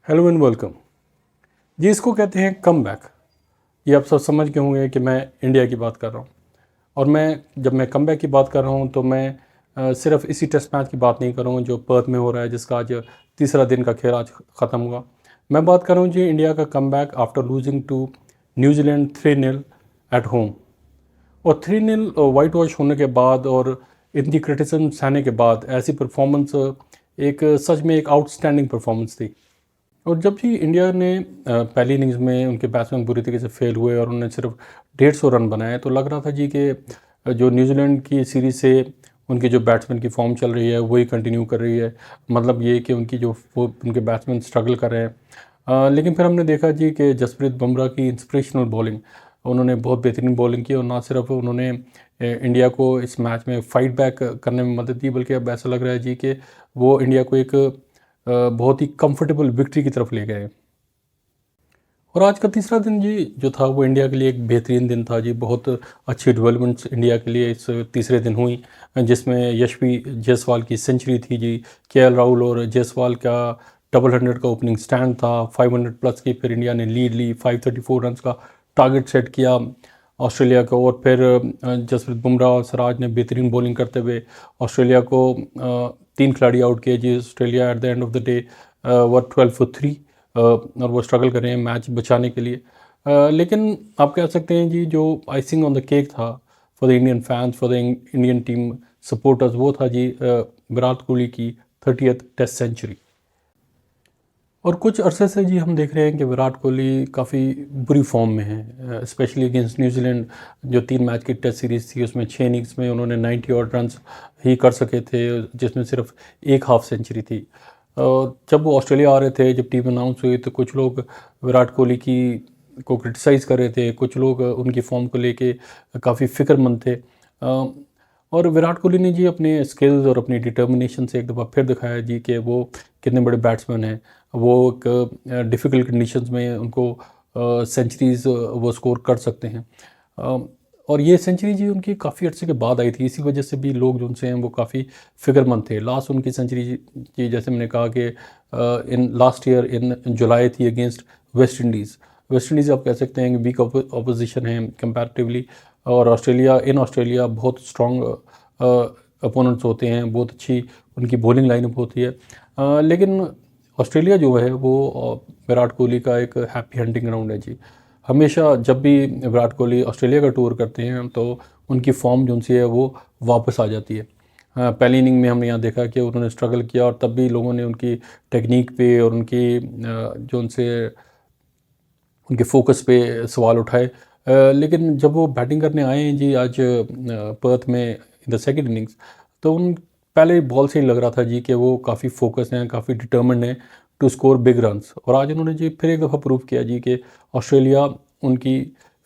Hello and welcome जी। इसको कहते हैं कम बैक। ये आप सब समझ गए होंगे कि मैं इंडिया की बात कर रहा हूँ। और जब मैं कम बैक की बात कर रहा हूँ तो मैं सिर्फ इसी टेस्ट मैच की बात नहीं कर रहा हूँ जो पर्थ में हो रहा है, जिसका आज तीसरा दिन का खेल आज ख़त्म हुआ। मैं बात कर रहा हूँ जी इंडिया का come back after losing to न्यूजीलैंड 3-0 एट होम। और 3-0 वाइट वॉश होने के बाद और इतनी क्रिटिसिज्म सहने के बाद ऐसी परफॉर्मेंस एक सच में एक आउटस्टैंडिंग परफॉर्मेंस थी। और जब भी इंडिया ने पहली इनिंग्स में उनके बैट्समैन बुरी तरीके से फेल हुए और उन्होंने सिर्फ 150 रन बनाए, तो लग रहा था जी कि जो न्यूजीलैंड की सीरीज़ से उनकी जो बैट्समैन की फॉर्म चल रही है वही कंटिन्यू कर रही है। मतलब ये कि उनके बैट्समैन स्ट्रगल कर रहे हैं। लेकिन फिर हमने देखा जी कि जसप्रीत बुमराह की इंस्पिरेशनल बॉलिंग, उन्होंने बहुत बेहतरीन बॉलिंग की और ना सिर्फ उन्होंने इंडिया को इस मैच में फाइट बैक करने में मदद दी, बल्कि अब ऐसा लग रहा है जी कि वो इंडिया को एक बहुत ही कंफर्टेबल विक्ट्री की तरफ ले गए। और आज का तीसरा दिन जी जो था वो इंडिया के लिए एक बेहतरीन दिन था जी। बहुत अच्छी डेवलपमेंट्स इंडिया के लिए इस तीसरे दिन हुई, जिसमें यशवी जायसवाल की सेंचुरी थी जी। केएल राहुल और जायसवाल का 100 का ओपनिंग स्टैंड था। 500 प्लस की फिर इंडिया ने लीड ली, 534 रन का टारगेट सेट किया ऑस्ट्रेलिया को। और फिर जसप्रीत बुमराह और सिराज ने बेहतरीन बॉलिंग करते हुए ऑस्ट्रेलिया को 3 खिलाड़ी आउट किए जी। Australia at the end of the day were 12 for 3 और वो स्ट्रगल कर रहे हैं मैच बचाने के लिए। लेकिन आप कह सकते हैं जी जो आइसिंग ऑन द केक था for the Indian fans, for the Indian team supporters, वो था जी विराट कोहली की 30th टेस्ट सेंचुरी। और कुछ अरसे से जी हम देख रहे हैं कि विराट कोहली काफ़ी बुरी फॉर्म में है, स्पेशली अगेंस्ट न्यूजीलैंड। जो 3 मैच की टेस्ट सीरीज़ थी उसमें 6 इनिंग्स में उन्होंने 90 और रन ही कर सके थे, जिसमें सिर्फ एक हाफ सेंचुरी थी। जब वो ऑस्ट्रेलिया आ रहे थे, जब टीम अनाउंस हुई, तो कुछ लोग विराट कोहली की को क्रिटिसाइज़ कर रहे थे, कुछ लोग उनकी फॉर्म को लेके काफ़ी फ़िक्रमंद थे। और विराट कोहली ने जी अपने स्किल्स और अपनी डिटर्मिनेशन से एक दफ़ा फिर दिखाया जी कि वो कितने बड़े बैट्समैन हैं। वो एक डिफ़िकल्ट कंडीशंस में उनको सेंचुरीज़ वो स्कोर कर सकते हैं। और ये सेंचुरी जी उनकी काफ़ी अर्से के बाद आई थी, इसी वजह से भी लोग जो उनसे हैं वो काफ़ी फ़िक्रमंद थे। लास्ट उनकी सेंचुरी जी जैसे मैंने कहा कि इन लास्ट ईयर इन जुलाई थी against West Indies. West Indies आप कह सकते हैं कि वीक अपोजिशन है कंपैरेटिवली। और ऑस्ट्रेलिया बहुत स्ट्रॉन्ग अपोनेंट्स होते हैं, बहुत अच्छी उनकी बॉलिंग लाइनअप होती है। लेकिन ऑस्ट्रेलिया जो है वो विराट कोहली का एक हैप्पी हंटिंग ग्राउंड है जी। हमेशा जब भी विराट कोहली ऑस्ट्रेलिया का टूर करते हैं तो उनकी फॉर्म जो उनसी है वो वापस आ जाती है। पहली इनिंग में हमने यहाँ देखा कि उन्होंने स्ट्रगल किया और तब भी लोगों ने उनकी टेक्निक पे और उनकी जो उनसे उनके फोकस पे सवाल उठाए। लेकिन जब वो बैटिंग करने आए हैं जी आज पर्थ में इन द सेकंड इनिंग्स, तो उन पहले बॉल से ही लग रहा था जी कि वो काफ़ी फोकस हैं, काफ़ी डिटर्मिन्ड हैं टू स्कोर बिग रन्स। और आज उन्होंने जी फिर एक दफ़ा प्रूव किया जी कि ऑस्ट्रेलिया उनकी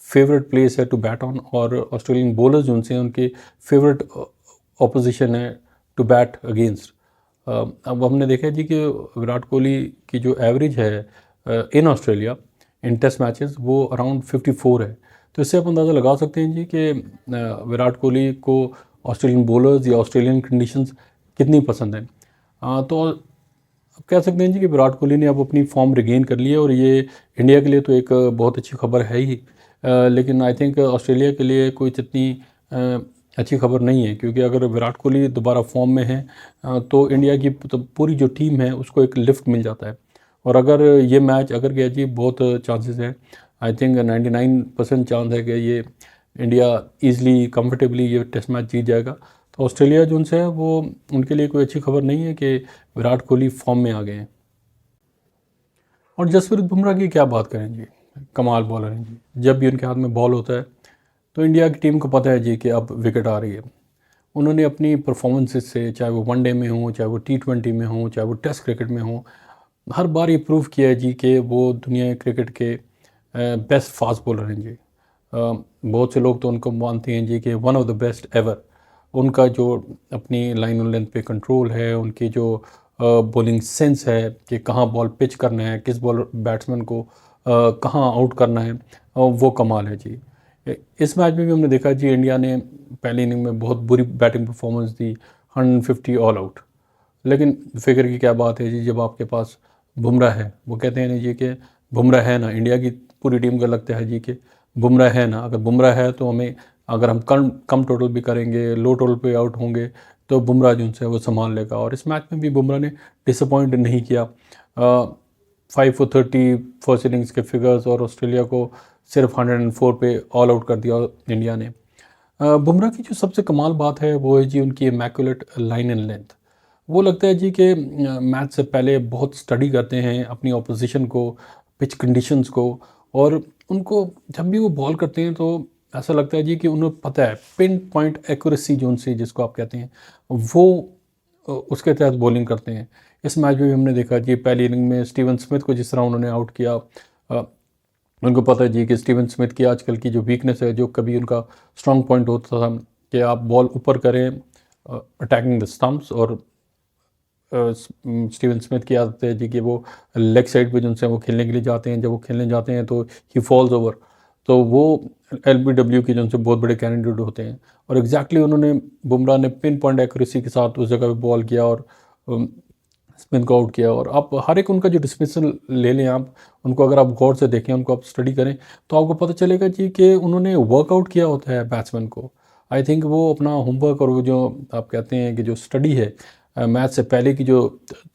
फेवरेट प्लेस है टू बैट ऑन, और ऑस्ट्रेलियन बॉलर्स जो उनसे उनकी फेवरेट ऑपोजिशन है टू बैट अगेंस्ट। अब हमने देखा जी कि विराट कोहली की जो एवरेज है in Australia in test matches वो अराउंड 54 है। तो इससे आप अंदाज़ा लगा सकते हैं जी कि विराट कोहली को ऑस्ट्रेलियन बॉलर्स या ऑस्ट्रेलियन कंडीशंस कितनी पसंद हैं। तो आप कह सकते हैं जी कि विराट कोहली ने अब अपनी फॉर्म रिगेन कर ली है, और ये इंडिया के लिए तो एक बहुत अच्छी खबर है ही। लेकिन आई थिंक ऑस्ट्रेलिया के लिए कोई इतनी अच्छी खबर नहीं है, क्योंकि अगर विराट कोहली दोबारा फॉर्म में है तो इंडिया की तो पूरी जो टीम है उसको एक लिफ्ट मिल जाता है। और अगर ये मैच अगर गया जी, बहुत चांसेस हैं, आई थिंक 99% चांस है कि ये इंडिया ईज़िली कंफर्टेबली ये टेस्ट मैच जीत जाएगा। तो ऑस्ट्रेलिया जो उनसे है वो उनके लिए कोई अच्छी खबर नहीं है कि विराट कोहली फॉर्म में आ गए हैं। और जसप्रीत बुमराह की क्या बात करें जी, कमाल बॉलर हैं जी। जब भी उनके हाथ में बॉल होता है तो इंडिया की टीम को पता है जी कि अब विकेट आ रही है। उन्होंने अपनी परफॉर्मेंसेस से, चाहे वो वनडे में हो, चाहे वो T20 में हो, चाहे वो टेस्ट क्रिकेट में हो, हर बार ये प्रूव किया है जी कि वो दुनिया क्रिकेट के बेस्ट फास्ट बॉलर हैं जी। बहुत से लोग तो उनको मानते हैं जी कि one of the best ever. उनका जो अपनी लाइन और लेंथ पे कंट्रोल है, उनकी जो बॉलिंग सेंस है कि कहाँ बॉल पिच करना है, किस बॉल बैट्समैन को कहाँ आउट करना है, वो कमाल है जी। इस मैच में भी हमने देखा जी इंडिया ने पहली इनिंग में बहुत बुरी बैटिंग परफॉर्मेंस दी, 150 ऑल आउट। लेकिन फिक्र की क्या बात है जी, जब आपके पास बुमराह है, वो कहते हैं ना जी कि बुमराह है ना, इंडिया की पूरी टीम को लगता है जी कि बुमराह है ना, अगर बुमराह है तो हमें, अगर हम कम कम टोटल भी करेंगे, लो टोटल पे आउट होंगे, तो बुमराह जो है वो संभाल लेगा। और इस मैच में भी बुमराह ने डिसअपॉइंट नहीं किया। 5 for 30 फर्स्ट इनिंग्स के फिगर्स, और ऑस्ट्रेलिया को सिर्फ 104 पे ऑल आउट कर दिया इंडिया ने। बुमराह की जो सबसे कमाल बात है वो है जी उनकी इमैक्युलेट लाइन एंड लेंथ। वो लगता है जी कि मैच से पहले बहुत स्टडी करते हैं अपनी ऑपोजिशन को, पिच कंडीशंस को, और उनको जब भी वो बॉल करते हैं तो ऐसा लगता है जी कि उन्हें पता है पिन पॉइंट एक्यूरेसी जोन से जिसको आप कहते हैं, वो उसके तहत बॉलिंग करते हैं। इस मैच में भी हमने देखा जी पहली इनिंग में स्टीवन स्मिथ को जिस तरह उन्होंने आउट किया। उनको पता है जी कि स्टीवन स्मिथ की आजकल की जो वीकनेस है, जो कभी उनका स्ट्रॉन्ग पॉइंट होता था कि आप बॉल ऊपर करें अटैकिंग द स्टम्प्स, और स्टीवन स्मिथ की आदत है जी कि वो लेग साइड पे जिनसे वो खेलने के लिए जाते हैं, जब वो खेलने जाते हैं तो ही फॉल्स ओवर, तो वो LBW के जिनसे बहुत बड़े कैंडिडेट होते हैं। और एग्जैक्टली उन्होंने, बुमराह ने पिन पॉइंट एक्यूरेसी के साथ उस जगह पे बॉल किया और स्पिन को आउट किया। और आप हर एक उनका जो डिस्मिसल ले लें, आप उनको अगर आप गौर से देखें, उनको आप स्टडी करें, तो आपको पता चलेगा जी कि उन्होंने वर्कआउट किया होता है बैट्समैन को। आई थिंक वो अपना होमवर्क और वो जो आप कहते हैं कि जो स्टडी है मैच से पहले की जो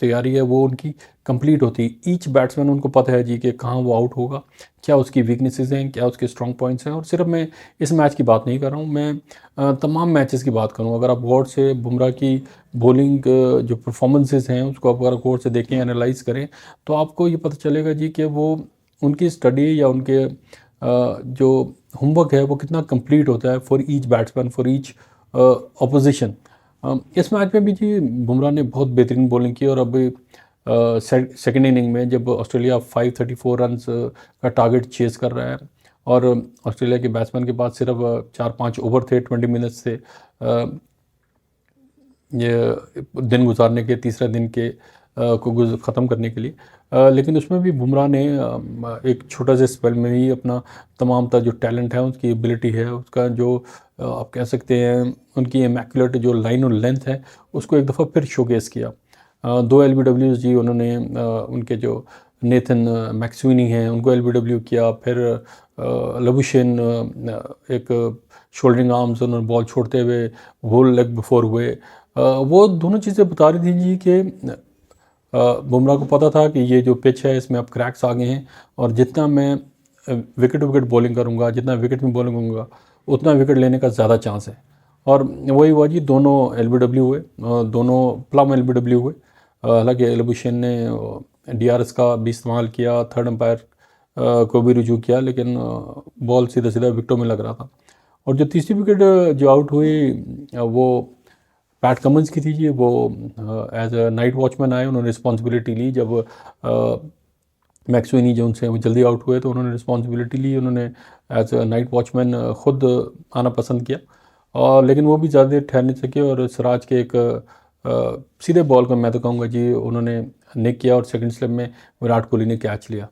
तैयारी है, वो उनकी कंप्लीट होती है। ईच बैट्समैन उनको पता है जी कि कहाँ वो आउट होगा, क्या उसकी वीकनेसेस हैं, क्या उसके स्ट्रॉन्ग पॉइंट्स हैं। और सिर्फ मैं इस मैच की बात नहीं कर रहा हूँ, मैं तमाम मैचेस की बात करूँ। अगर आप गौर से बुमराह की बॉलिंग जो परफॉर्मेंसेस हैं उसको आप अगर गौर से देखें, एनालाइज करें, तो आपको ये पता चलेगा जी कि वो उनकी स्टडी या उनके जो होमवर्क है वो कितना कंप्लीट होता है for each batsman, for each opposition. इस मैच में भी जी बुमराह ने बहुत बेहतरीन बॉलिंग की। और अब सेकेंड इनिंग में जब ऑस्ट्रेलिया 534 रन्स का टारगेट चेज़ कर रहा है, और ऑस्ट्रेलिया के बैट्समैन के पास सिर्फ 4-5 ओवर थे 20 मिनट्स से ये दिन गुजारने के, तीसरे दिन के को ख़त्म करने के लिए। लेकिन उसमें भी बुमराह ने एक छोटा सा स्पेल में ही अपना तमाम तरह जो टैलेंट है, उसकी एबिलिटी है, उसका जो आप कह सकते हैं उनकी इमैक्युलेट जो लाइन और लेंथ है, उसको एक दफ़ा फिर शोकेस किया। 2 LBWs जी उन्होंने उनके जो नेथन मैक्सवेनी हैं उनको LBW किया। फिर लबुशेन एक शोल्डरिंग आर्म्स उन्होंने बॉल छोड़ते हुए होल लेग बिफोर हुए। वो दोनों चीज़ें बता रही थी जी कि बुमराह को पता था कि ये जो पिच है इसमें अब क्रैक्स आ गए हैं, और जितना मैं विकेट बॉलिंग करूँगा, जितना विकेट में बॉलिंग करूँगा, उतना विकेट लेने का ज़्यादा चांस है। और वही हुआ जी, दोनों LBW हुए, दोनों प्लम LBW हुए। हालांकि लबुशेन ने DRS का भी इस्तेमाल किया, थर्ड अंपायर को भी रुजू किया, लेकिन बॉल सीधा सीधा विकेटों में लग रहा था। और जो तीसरी विकेट जो आउट हुई वो पैट कमिंस की थी जी। वो एज अ नाइट वॉचमैन आए, उन्होंने रिस्पॉन्सिबिलिटी ली। जब मैक्सवेनी जो उनसे वो जल्दी आउट हुए तो उन्होंने रिस्पॉन्सिबिलिटी ली, उन्होंने एज अ नाइट वॉचमैन ख़ुद आना पसंद किया। और लेकिन वो भी ज़्यादा देर ठहर नहीं सके, और सिराज के एक सीधे बॉल को मैं तो कहूँगा जी उन्होंने निक किया, और सेकंड स्लिप में विराट कोहली ने कैच लिया।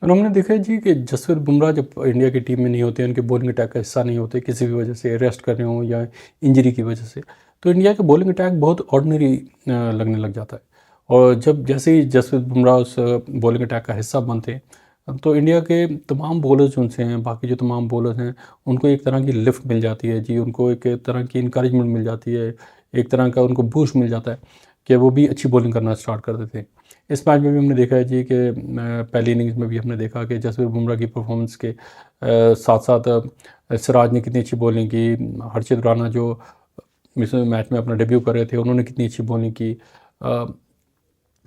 और हमने देखा है जी कि जसप्रीत बुमराह जब इंडिया की टीम में नहीं होते, उनके बॉलिंग अटैक का हिस्सा नहीं होते, किसी भी वजह से रेस्ट कर रहे हों या इंजरी की वजह से, तो इंडिया का बॉलिंग अटैक बहुत ऑर्डिनरी लगने लग जाता है। और जब जैसे ही जसप्रीत बुमराह उस बॉलिंग अटैक का हिस्सा बनते हैं, तो इंडिया के तमाम बॉलर्स उनसे हैं, बाकी जो तमाम बॉलर्स हैं, उनको एक तरह की लिफ्ट मिल जाती है जी, उनको एक तरह की इंकरेजमेंट मिल जाती है, एक तरह का उनको बूस्ट मिल जाता है कि वो भी अच्छी बॉलिंग करना स्टार्ट कर देते हैं। इस मैच में भी हमने देखा है जी कि पहली इनिंग्स में भी हमने देखा कि जसप्रीत बुमराह की परफॉर्मेंस के साथ साथ सिराज ने कितनी अच्छी बॉलिंग की, हर्षित राणा जो इस मैच में अपना डेब्यू कर रहे थे उन्होंने कितनी अच्छी बॉलिंग की।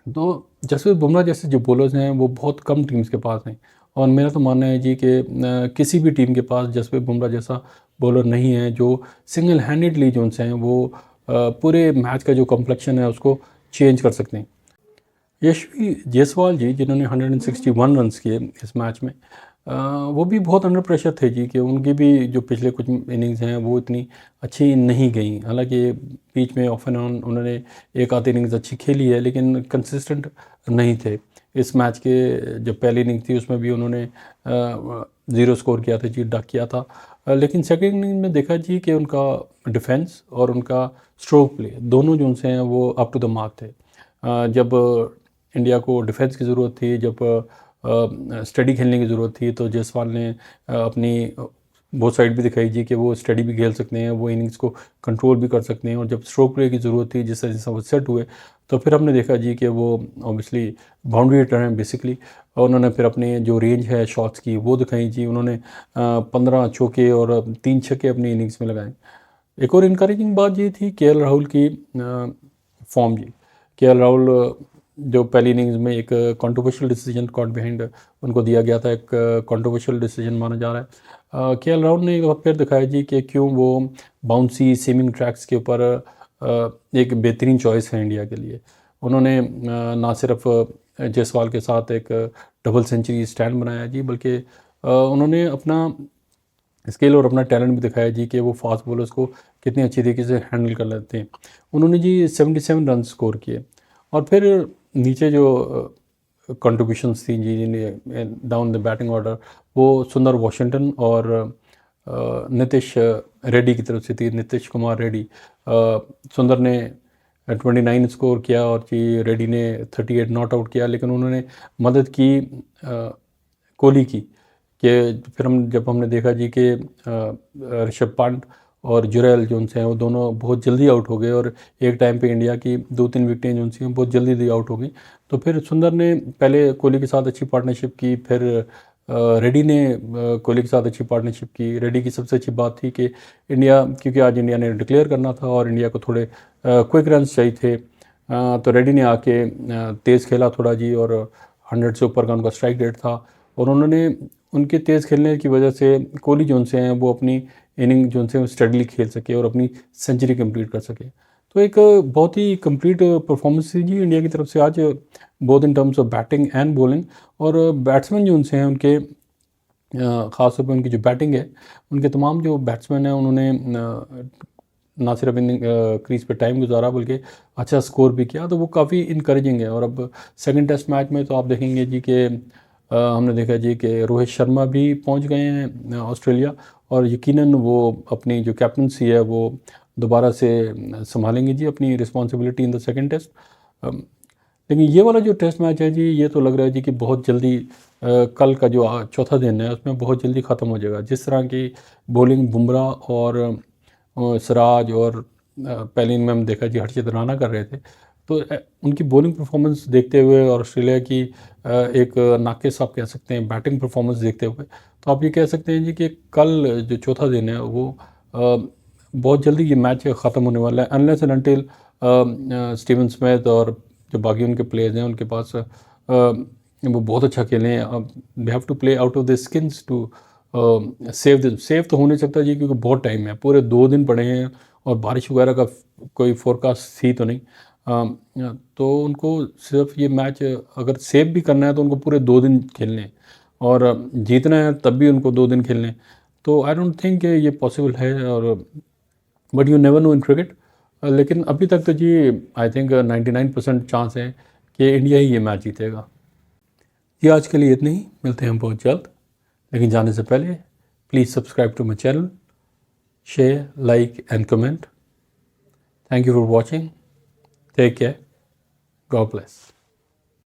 तो जसप्रीत बुमराह जैसे जो बॉलर्स हैं वो बहुत कम टीम्स के पास हैं, और मेरा तो मानना है जी कि किसी भी टीम के पास जसप्रीत बुमराह जैसा बॉलर नहीं है जो सिंगल हैंडेडली जो उनसे हैं वो पूरे मैच का जो कम्प्लेक्शन है उसको चेंज कर सकते हैं। यशवी जायसवाल जी जिन्होंने 161 रन्स किए इस मैच में, वो भी बहुत अंडर प्रेशर थे जी कि उनकी भी जो पिछले कुछ इनिंग्स हैं वो इतनी अच्छी नहीं गई। हालांकि बीच में ऑफ एंड ऑन उन्होंने एक आधी इनिंग्स अच्छी खेली है, लेकिन कंसिस्टेंट नहीं थे। इस मैच के जो पहली इनिंग थी उसमें भी उन्होंने 0 स्कोर किया था जी, डक किया था। लेकिन सेकेंड इनिंग में देखा जी कि उनका डिफेंस और उनका स्ट्रोक प्ले दोनों जो उनसे हैं वो अप टू द मार्क थे। जब इंडिया को डिफेंस की ज़रूरत थी, जब स्टडी खेलने की ज़रूरत थी, तो जायसवाल ने अपनी वो साइड भी दिखाई जी कि वो स्टडी भी खेल सकते हैं, वो इनिंग्स को कंट्रोल भी कर सकते हैं। और जब स्ट्रोक प्ले की ज़रूरत थी, जिस तरह से वो सेट हुए, तो फिर हमने देखा जी कि वो ऑब्वियसली बाउंड्री हिटर हैं बेसिकली। और उन्होंने फिर अपने जो रेंज है शॉट्स की वो दिखाई जी। उन्होंने 15 चौके और 3 छक्के अपनी इनिंग्स में लगाए। एक और इनकरेजिंग बात ये थी के राहुल की फॉर्म जी। के राहुल जो पहली इनिंग्स में एक कंट्रोवर्शियल डिसीजन कॉट बिहाइंड उनको दिया गया था, एक कंट्रोवर्शियल डिसीजन माना जा रहा है। के राहुल ने एक बार फिर दिखाया जी कि क्यों वो बाउंसी सीमिंग ट्रैक्स के ऊपर एक बेहतरीन चॉइस है इंडिया के लिए। उन्होंने ना सिर्फ जायसवाल के साथ एक डबल सेंचुरी स्टैंड बनाया जी, बल्कि उन्होंने अपना स्किल और अपना टैलेंट भी दिखाया जी कि वो फास्ट बॉलर्स को कितने अच्छी तरीके से हैंडल कर लेते हैं। उन्होंने जी 77 रन स्कोर किए। और फिर नीचे जो कंट्रीब्यूशंस थी जी डाउन द बैटिंग ऑर्डर, वो सुंदर वॉशिंगटन और नीतीश रेड्डी की तरफ से थी, नीतीश कुमार रेड्डी। सुंदर ने 29 स्कोर किया और जी रेड्डी ने 38 नॉट आउट किया, लेकिन उन्होंने मदद की कोहली की। कि फिर जब हमने देखा जी कि ऋषभ पंत और जुरैल जोन्स हैं वो दोनों बहुत जल्दी आउट हो गए, और एक टाइम पे इंडिया की 2-3 विकेटें जो सी बहुत जल्दी आउट हो गई। तो फिर सुंदर ने पहले कोहली के साथ अच्छी पार्टनरशिप की, फिर रेड्डी ने कोहली के साथ अच्छी पार्टनरशिप की। रेड्डी की सबसे अच्छी बात थी कि इंडिया, क्योंकि आज इंडिया ने डिक्लेयर करना था और इंडिया को थोड़े क्विक रन्स चाहिए थे, तो रेड्डी ने आके तेज़ खेला थोड़ा जी, और 100 से ऊपर का उनका स्ट्राइक रेट था। और उन्होंने उनके तेज़ खेलने की वजह से कोहली जो उनसे हैं वो अपनी इनिंग जो उनसे स्टडली खेल सके और अपनी सेंचुरी कंप्लीट कर सके। तो एक बहुत ही कंप्लीट परफॉर्मेंस थी जी इंडिया की तरफ से आज, both in terms of batting and bowling. और बैट्समैन जो उनसे हैं उनके ख़ास तौर पर उनकी जो बैटिंग है, उनके तमाम जो बैट्समैन हैं उन्होंने ना सिर्फ इन क्रीज पे टाइम गुजारा बल्कि अच्छा स्कोर भी किया, तो वो काफ़ी इनकरेजिंग है। और अब सेकंड टेस्ट मैच में तो आप देखेंगे जी कि हमने देखा जी कि रोहित शर्मा भी पहुंच गए हैं ऑस्ट्रेलिया, और यकीनन वो अपनी जो कैप्टनसी है वो दोबारा से संभालेंगे जी, अपनी responsibility in the second test. लेकिन ये वाला जो टेस्ट मैच है जी, ये तो लग रहा है जी कि बहुत जल्दी कल का जो चौथा दिन है उसमें बहुत जल्दी ख़त्म हो जाएगा। जिस तरह की बॉलिंग बुमराह और सिराज और पहले इनमें हम देखा जी हर्षित राणा कर रहे थे, तो उनकी बॉलिंग परफॉर्मेंस देखते हुए और ऑस्ट्रेलिया की एक नाक़िस आप कह सकते हैं बैटिंग परफॉर्मेंस देखते हुए, तो आप ये कह सकते हैं जी कि कल जो चौथा दिन है वो बहुत जल्दी ये मैच ख़त्म होने वाला है, unless and until Steven Smith और जो बाकी उनके प्लेयर्स हैं उनके पास वो बहुत अच्छा खेलें। They have to play out of the skins to save तो हो नहीं सकता जी, क्योंकि बहुत टाइम है, पूरे 2 दिन पड़े हैं और बारिश वगैरह का कोई फोरकास्ट थी तो नहीं। तो उनको सिर्फ ये मैच अगर सेव भी करना है तो उनको पूरे 2 दिन खेलने हैं, और जीतना है तब भी उनको 2 दिन खेलने। तो आई डोंट थिंक ये पॉसिबल है, और but you never know in cricket. लेकिन अभी तक तो जी आई थिंक 99% चांस है कि इंडिया ही ये मैच जीतेगा। ये आज के लिए इतना ही, मिलते हैं हम बहुत जल्द। लेकिन जाने से पहले please subscribe to my channel, share, like and comment. Thank you for watching. Take care. God bless.